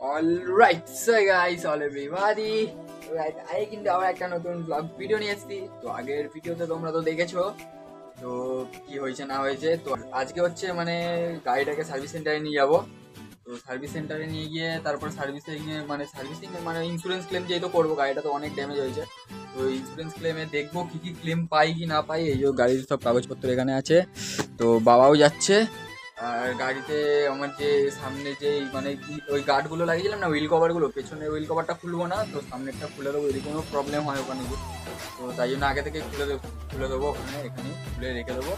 Alright so guys all everybody right I কিন্তু আবার একটা নতুন ব্লগ ভিডিও নিয়ে এসেছি। তো আগের ভিডিওতে তোমরা তো দেখেছো তো কি হয়েছে না হয়েছে। তো আজকে হচ্ছে মানে গাড়িটাকে সার্ভিস সেন্টারে নিয়ে যাবো। তো সার্ভিস সেন্টারে নিয়ে গিয়ে তারপর সার্ভিসিং মানে ইন্স্যুরেন্স ক্লেম যেহেতু করবো, গাড়িটা তো অনেক ড্যামেজ হয়েছে। তো ইন্স্যুরেন্স ক্লেমে দেখবো কি কি ক্লেম পাই কি না পাই। এই যে গাড়ির সব কাগজপত্র এখানে আছে। তো বাবাও যাচ্ছে। আর গাড়িতে আমার যে সামনে যে মানে ওই গার্ডগুলো লাগিয়েছিলাম না, হুইল কভারগুলো, পেছনের হুইল কভারটা খুলবো না, তো সামনেরটা খুলে দেবো যদি কোনো প্রবলেম হয় ওখানে গিয়ে। তো তাই জন্য আগে থেকে খুলে দেবো এখানে খুলে রেখে দেবো।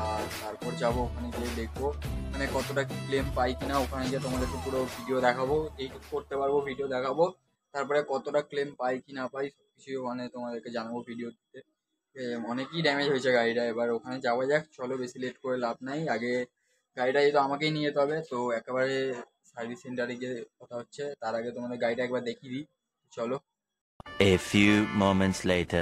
আর তারপর যাবো ওখানে গিয়ে দেখবো মানে কতটা কি ক্লেম পাই কিনা। ওখানে গিয়ে তোমাদেরকে পুরো ভিডিও দেখাবো, যেইটুকু করতে পারবো ভিডিও দেখাবো। তারপরে কতটা ক্লেম পাই কি না পাই সব কিছু মানে তোমাদেরকে জানাবো ভিডিওতে। অনেকই ড্যামেজ হয়েছে গাড়িটা, এবার ওখানে যাওয়া যাক। চলো বেশি লেট করে লাভ নাই। আগে গাড়িটা যেহেতু আমাকেই নিয়ে যেতে হবে, তো একেবারে সার্ভিস সেন্টারে গিয়ে কথা হচ্ছে। তার আগে তোমাদের গাড়িটা একবার দেখিয়ে দিই, চলো। A few moments later.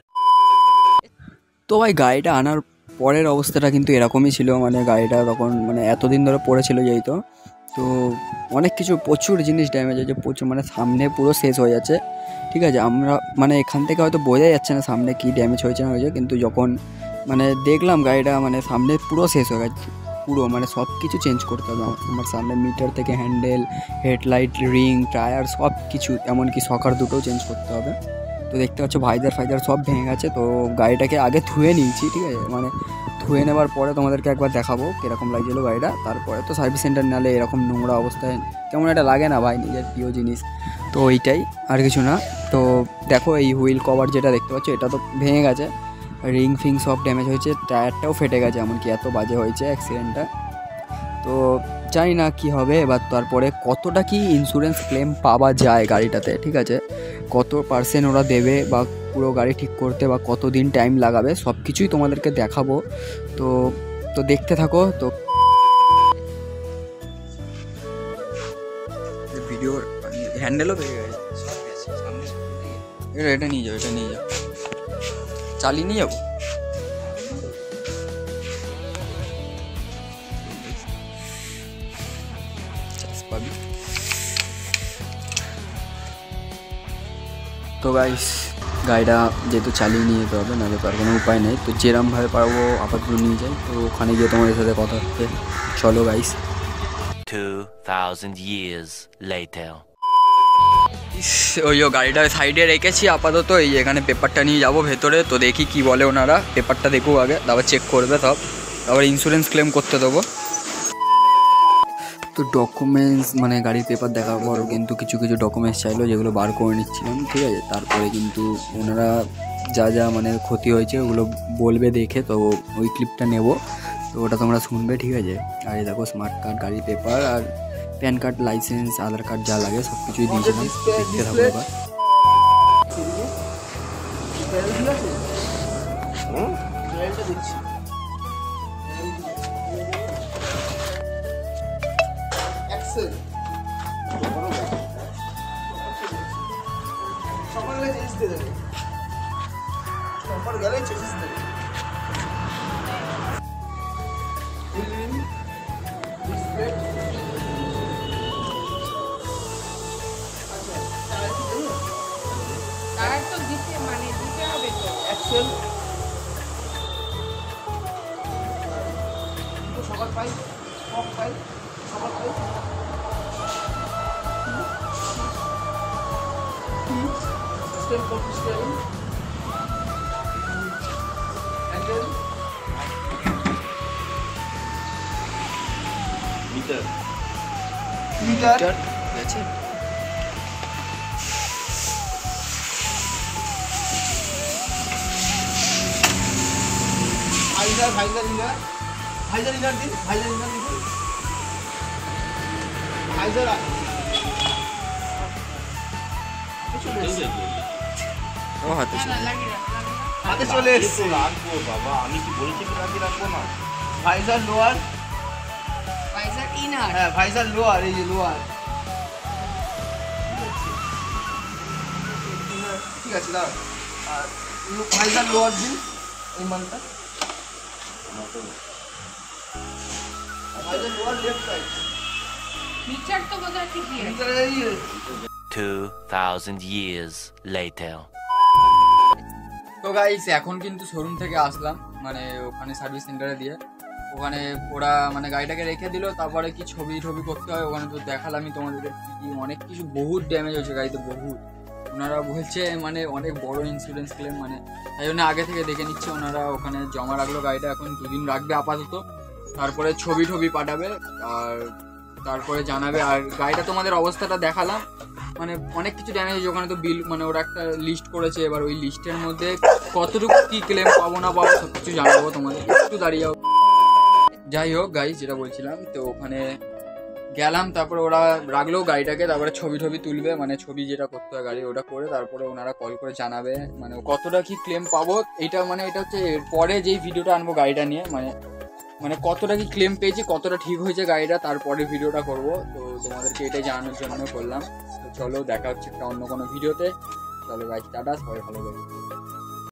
তো ভাই গাড়িটা আনার পরের অবস্থাটা কিন্তু এরকমই ছিল, মানে গাড়িটা তখন মানে এতদিন ধরে পড়েছিল যেহেতু, তো অনেক কিছু প্রচুর জিনিস ড্যামেজ হয়েছে, প্রচুর মানে সামনে পুরো শেষ হয়ে যাচ্ছে। ঠিক আছে, আমরা মানে এখান থেকে হয়তো বোঝা যাচ্ছে না সামনে কি ড্যামেজ হয়েছে না হয়েছে, কিন্তু যখন মানে দেখলাম গাড়িটা মানে সামনে পুরো শেষ হয়ে গেছে, পুরো মানে সব কিছু চেঞ্জ করতে হবে আমার সামনে, মিটার থেকে হ্যান্ডেল, হেডলাইট, রিং, টায়ার সব কিছু, এমনকি সকার দুটোও চেঞ্জ করতে হবে। তো দেখতে পাচ্ছ ফাইজার সব ভেঙে গেছে। তো গাড়িটাকে আগে ধুয়ে নিয়েছি, ঠিক আছে, মানে ধুয়ে নেবার পরে তোমাদেরকে একবার দেখাবো কীরকম লাগছিলো গাড়িটা। তারপরে তো সার্ভিস সেন্টার নালে এরকম নোংরা অবস্থায় কেমন একটা লাগে না ভাই, নিজের প্রিয় জিনিস। তো ওইটাই, আর কিছু না। তো দেখো এই হুইল কভার যেটা দেখতে পাচ্ছ এটা তো ভেঙে গেছে, রিং ফিং সব ড্যামেজ হয়েছে, টায়ারটাও ফেটে গেছে, এমনকি এত বাজে হয়েছে অ্যাক্সিডেন্টটা। তো জানি না কি হবে এবার, তারপরে কতটা কি ইন্স্যুরেন্স ক্লেম পাওয়া যায় গাড়িটাতে, ঠিক আছে, কত পার্সেন্ট ওরা দেবে বা পুরো গাড়ি ঠিক করতে বা কত দিন টাইম লাগাবে সব কিছুই তোমাদেরকে দেখাবো। তো তো দেখতে থাকো। তো ভিডিও হ্যান্ডেলও ভেঙে গেছে, এটা নিয়ে যাও, চালিয়ে নিয়ে যাবো। তো গাইস গাড়িটা যেহেতু চালিয়ে নিয়ে যেতে হবে, নাহলে তো আর কোনো উপায় নেই। তো যেরমভাবে পারবো আপাতত নিয়ে যাই, তো ওখানে গিয়ে তোমাদের সাথে কথা হচ্ছে। চলো গাইস। 2000 years later. ওই গাড়িটা সাইডে রেখেছি আপাতত, এই এখানে পেপারটা নিয়ে যাবো ভেতরে। তো দেখি কি বলে ওনারা, পেপারটা দেখুক আগে, তারপর চেক করবে সব, তারপর ইন্স্যুরেন্স ক্লেম করতে দেবো। তো ডকুমেন্টস মানে গাড়ির পেপার দেখার পর কিন্তু কিছু কিছু ডকুমেন্টস চাইলো, যেগুলো বার করে নিচ্ছিলাম, ঠিক আছে। তারপরে কিন্তু ওনারা যা যা মানে ক্ষতি হয়েছে ওগুলো বলবে দেখে, তো ওই ক্লিপটা নেব, তো ওটা তোমরা শুনবে, ঠিক আছে। আর এই দেখো স্মার্ট কার্ড, গাড়ির পেপার, আর প্যান কার্ড, লাইসেন্স, আধার কার্ড যা লাগে সব কিছুই দিয়েছিলাম। দেখতে থাকবো এবার। সকালে চেঞ্জ দিয়ে দেবে, সকাল গেলে চেঞ্জ দেবে। টায়ার তো দিতে মানে দিতে হবে তো। অ্যাক্সেল সকাল পাই, কম পাই, সকাল পাই, সিস্টেম কম্পিউটার, হ্যান্ডেল, মিটার ঠিক আছে। ভাইজার ইনার দিন, ভাইজার ইনার দিন, ভাইজার হাতে চলে এসছে। রাখবো বাবা, আমি কি বলেছি রাখবো না? ভাইজার লোয়ার, ভাইজার ইনার, হ্যাঁ ভাইজার লোয়ার, এই যে লোয়ার, ঠিক আছে দাঁড়া। আর ভাইজার লোয়ার দিন, এই মালটা visor lower left side, mixture তো বোধহয় ঠিকই আছে। 2000 years later. তো গাইস এখন কিন্তু শোরুম থেকে আসলাম, মানে ওখানে সার্ভিস সেন্টারে দিয়ে ওখানে ওরা মানে গাড়িটাকে রেখে দিল। তারপরে কি ছবি করতে হয় ওখানে, তো দেখালামই তোমাদেরকে কি অনেক কিছু, বহুত ড্যামেজ হয়েছে গাড়িতে বহুত। ওনারা বলছে মানে অনেক বড় ইন্স্যুরেন্স ক্লেম, মানে তাই জন্য আগে থেকে দেখে নিচ্ছে। ওনারা ওখানে জমা রাখলো গাড়িটা, এখন 2 দিন রাখবে আপাতত, তারপরে ছবি পাঠাবে আর তারপরে জানাবে। আর গাড়িটা তোমাদের অবস্থাটা দেখালাম, মানে অনেক কিছু ড্যামেজ হয়েছে ওখানে। তো বিল মানে ওরা একটা লিস্ট করেছে, এবার ওই লিস্টের মধ্যে কতটুকু কি ক্লেম পাবো না পাবো সব কিছু জানাবো তোমাদের, একটু দাঁড়িয়ে যাও। যাই হোক গাইস, যেটা বলছিলাম, তো ওখানে গেলাম, তারপরে ওরা রাখলো গাড়িটাকে, তারপরে ছবি তুলবে, মানে ছবি যেটা করতে হয় গাড়ি ওটা করে তারপরে ওনারা কল করে জানাবে মানে কতটা কি ক্লেম পাবো। এটা মানে এটা হচ্ছে পরে যেই ভিডিওটা আনবো গাড়িটা নিয়ে, মানে কতটা কি ক্লেম পেয়েছি, কতটা ঠিক হয়েছে গাড়িটা, তারপরে ভিডিওটা করব। তো তোমাদেরকে এটাই জানানোর জন্য করলাম। তো চলো দেখা হচ্ছে একটা অন্য কোনো ভিডিওতে। চলো গাইস, টাটা, সবাই ভালো থাকবে।